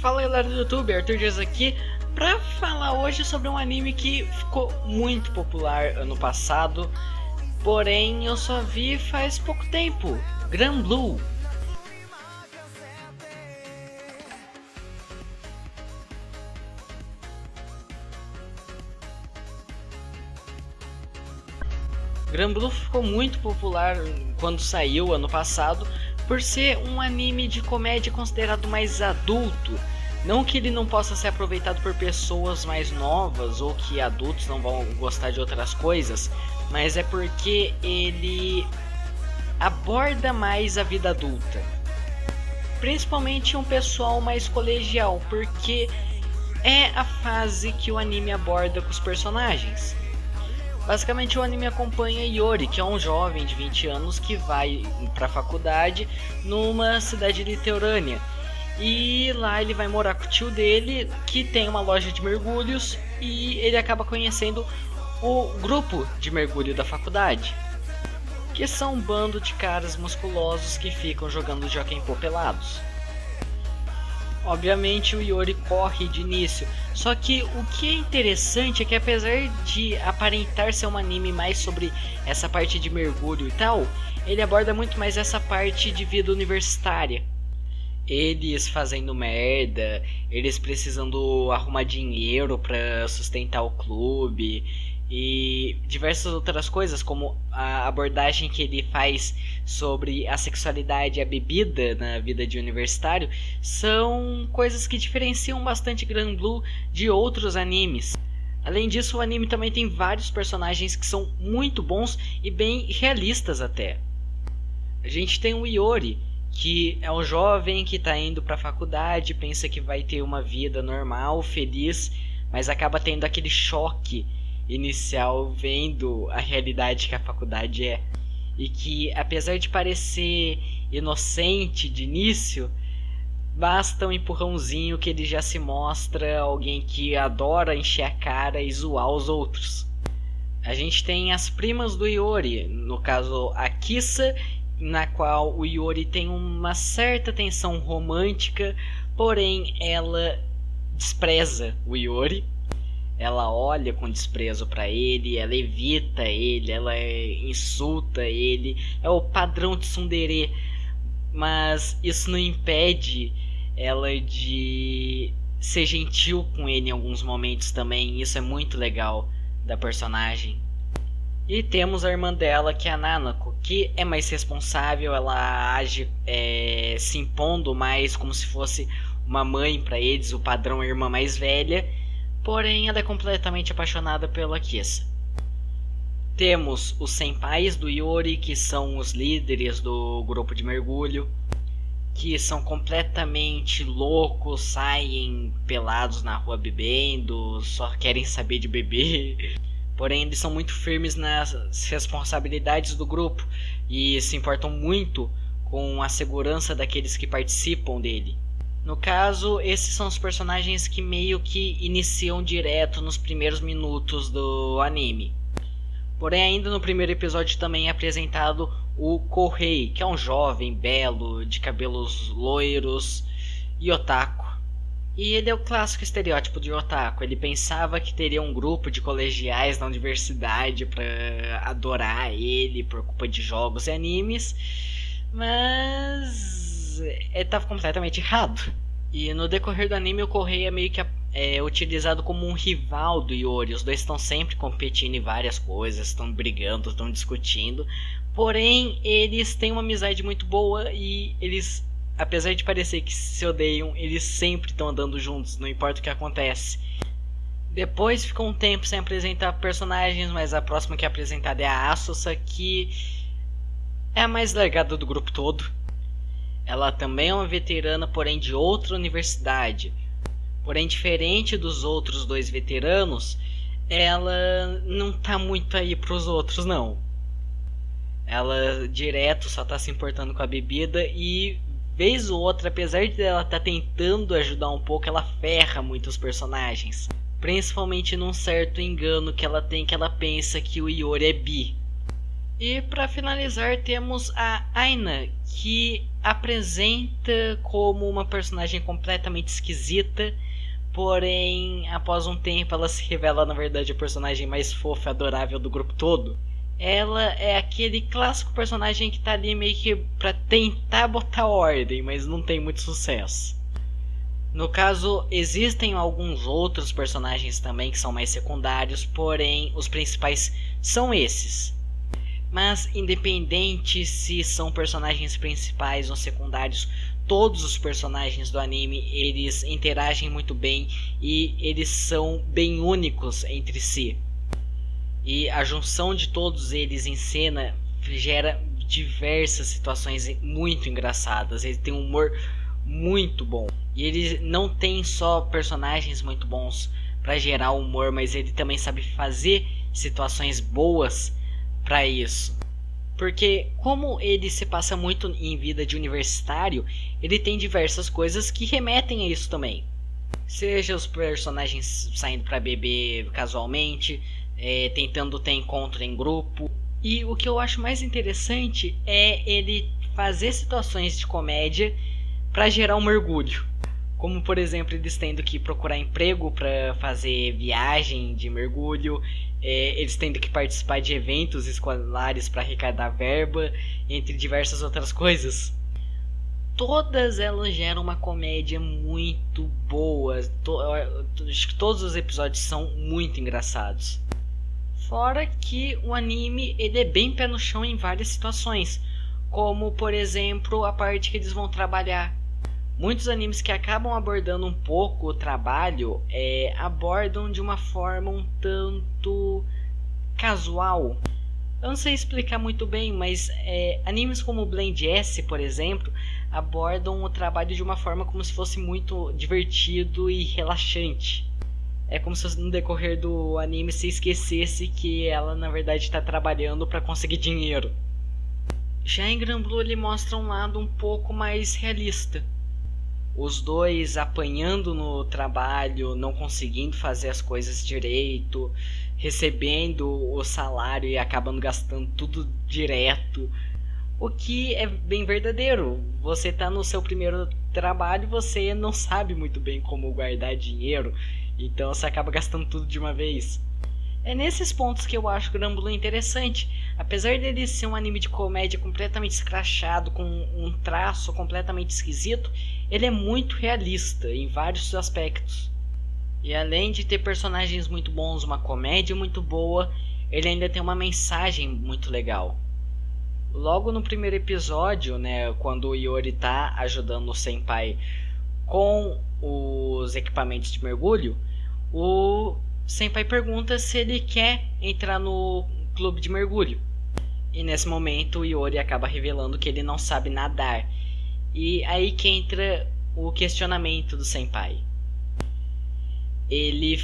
Fala galera do YouTube, Arthur Dias aqui pra falar hoje sobre um anime que ficou muito popular ano passado, porém eu só vi faz pouco tempo, Granblue. Granblue ficou muito popular quando saiu ano passado por ser um anime de comédia considerado mais adulto. Não que ele não possa ser aproveitado por pessoas mais novas ou que adultos não vão gostar de outras coisas, mas é porque ele aborda mais a vida adulta, principalmente um pessoal mais colegial, porque é a fase que o anime aborda com os personagens. Basicamente o anime acompanha Iori, que é um jovem de 20 anos que vai para a faculdade numa cidade litorânea. E lá ele vai morar com o tio dele, que tem uma loja de mergulhos, e ele acaba conhecendo o grupo de mergulho da faculdade, que são um bando de caras musculosos que ficam jogando Jokenpô pelados. Obviamente o Iori corre de início, só que o que é interessante é que apesar de aparentar ser um anime mais sobre essa parte de mergulho e tal, ele aborda muito mais essa parte de vida universitária. Eles fazendo merda, eles precisando arrumar dinheiro para sustentar o clube e diversas outras coisas, como a abordagem que ele faz sobre a sexualidade e a bebida na vida de universitário, são coisas que diferenciam bastante Granblue de outros animes. Além disso, o anime também tem vários personagens que são muito bons e bem realistas até. A gente tem o Iori, que é um jovem que está indo para a faculdade, pensa que vai ter uma vida normal, feliz, mas acaba tendo aquele choque inicial vendo a realidade que a faculdade é. E que, apesar de parecer inocente de início, basta um empurrãozinho que ele já se mostra alguém que adora encher a cara e zoar os outros. A gente tem as primas do Iori, no caso a Kissa, na qual o Iori tem uma certa tensão romântica, porém ela despreza o Iori. Ela olha com desprezo para ele, ela evita ele, ela insulta ele, é o padrão de tsundere, mas isso não impede ela de ser gentil com ele em alguns momentos também. Isso é muito legal da personagem. E temos a irmã dela, que é a Nanako, que é mais responsável, ela age se impondo mais como se fosse uma mãe para eles, o padrão irmã mais velha, porém ela é completamente apaixonada pela Kissa. Temos os senpais do Iori, que são os líderes do grupo de mergulho, que são completamente loucos, saem pelados na rua bebendo, só querem saber de beber. Porém, eles são muito firmes nas responsabilidades do grupo e se importam muito com a segurança daqueles que participam dele. No caso, esses são os personagens que meio que iniciam direto nos primeiros minutos do anime. Porém, ainda no primeiro episódio também é apresentado o Kohei, que é um jovem belo, de cabelos loiros e otaku. E ele é o clássico estereótipo de otaku. Ele pensava que teria um grupo de colegiais na universidade para adorar ele por culpa de jogos e animes, mas ele estava completamente errado. E no decorrer do anime o Kohei é meio que utilizado como um rival do Iori. Os dois estão sempre competindo em várias coisas, estão brigando, estão discutindo. Porém, eles têm uma amizade muito boa e eles, apesar de parecer que se odeiam, eles sempre estão andando juntos, não importa o que acontece. Depois ficou um tempo sem apresentar personagens, mas a próxima que é apresentada é a Asusa, que é a mais largada do grupo todo. Ela também é uma veterana, porém de outra universidade. Porém, diferente dos outros dois veteranos, ela não tá muito aí pros outros, não. Ela direto só tá se importando com a bebida e vez ou outra, apesar de ela estar tentando ajudar um pouco, ela ferra muitos personagens. Principalmente num certo engano que ela tem, que ela pensa que o Iori é bi. E para finalizar temos a Aina, que apresenta como uma personagem completamente esquisita, porém, após um tempo ela se revela na verdade a personagem mais fofa e adorável do grupo todo. Ela é aquele clássico personagem que tá ali meio que pra tentar botar ordem, mas não tem muito sucesso. No caso, existem alguns outros personagens também que são mais secundários, porém os principais são esses. Mas independente se são personagens principais ou secundários, todos os personagens do anime eles interagem muito bem e eles são bem únicos entre si. E a junção de todos eles em cena gera diversas situações muito engraçadas. Ele tem um humor muito bom. E ele não tem só personagens muito bons para gerar humor, mas ele também sabe fazer situações boas para isso. Porque como ele se passa muito em vida de universitário, ele tem diversas coisas que remetem a isso também. Seja os personagens saindo para beber casualmente, tentando ter encontro em grupo. E o que eu acho mais interessante é ele fazer situações de comédia para gerar um mergulho. Como por exemplo eles tendo que procurar emprego para fazer viagem de mergulho, eles tendo que participar de eventos escolares para arrecadar verba, entre diversas outras coisas. Todas elas geram uma comédia muito boa. Acho que todos os episódios são muito engraçados. Fora que o anime ele é bem pé no chão em várias situações, como por exemplo a parte que eles vão trabalhar. Muitos animes que acabam abordando um pouco o trabalho abordam de uma forma um tanto casual. Eu não sei explicar muito bem, mas animes como Blend S, por exemplo, abordam o trabalho de uma forma como se fosse muito divertido e relaxante. É como se no decorrer do anime se esquecesse que ela na verdade está trabalhando para conseguir dinheiro. Já em Granblue ele mostra um lado um pouco mais realista. Os dois apanhando no trabalho, não conseguindo fazer as coisas direito, recebendo o salário e acabando gastando tudo direto. O que é bem verdadeiro. Você tá no seu primeiro trabalho, você não sabe muito bem como guardar dinheiro, então você acaba gastando tudo de uma vez. É nesses pontos que eu acho Granblue interessante. Apesar dele ser um anime de comédia completamente escrachado, com um traço completamente esquisito, ele é muito realista em vários aspectos. E além de ter personagens muito bons, uma comédia muito boa, ele ainda tem uma mensagem muito legal. Logo no primeiro episódio, né, quando o Iori tá ajudando o Senpai com os equipamentos de mergulho, o Senpai pergunta se ele quer entrar no clube de mergulho. E nesse momento o Iori acaba revelando que ele não sabe nadar. E aí que entra o questionamento do Senpai. Ele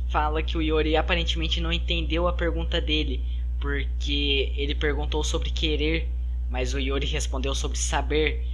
fala que o Iori aparentemente não entendeu a pergunta dele, porque ele perguntou sobre querer, mas o Iori respondeu sobre saber.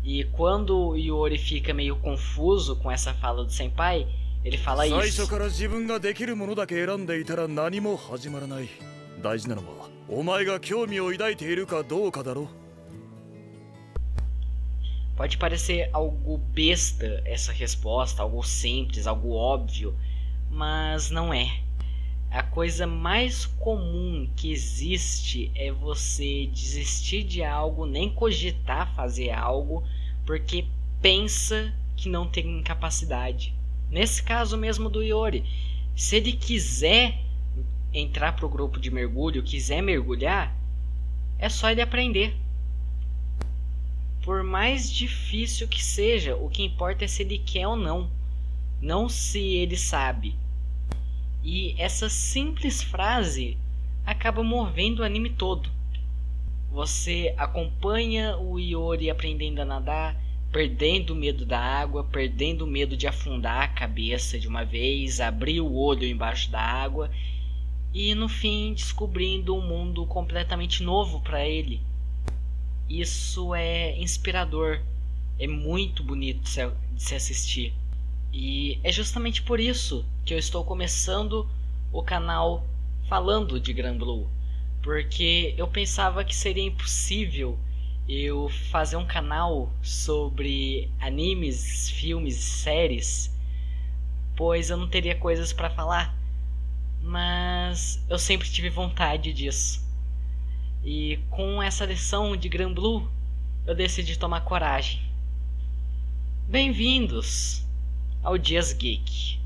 E quando o Iori fica meio confuso com essa fala do Senpai, ele fala isso. Pode parecer algo besta essa resposta, algo simples, algo óbvio, mas não é. A coisa mais comum que existe é você desistir de algo, nem cogitar fazer algo, porque pensa que não tem capacidade. Nesse caso mesmo do Iori, se ele quiser entrar para o grupo de mergulho, quiser mergulhar, é só ele aprender. Por mais difícil que seja, o que importa é se ele quer ou não, não se ele sabe. E essa simples frase acaba movendo o anime todo. Você acompanha o Iori aprendendo a nadar, perdendo o medo da água, perdendo o medo de afundar a cabeça de uma vez, abrir o olho embaixo da água e no fim descobrindo um mundo completamente novo para ele. Isso é inspirador, é muito bonito de se assistir. E é justamente por isso que eu estou começando o canal falando de Granblue, porque eu pensava que seria impossível eu fazer um canal sobre animes, filmes, séries, pois eu não teria coisas para falar, mas eu sempre tive vontade disso. E com essa lição de Granblue, eu decidi tomar coragem. Bem-vindos ao Dias Geek.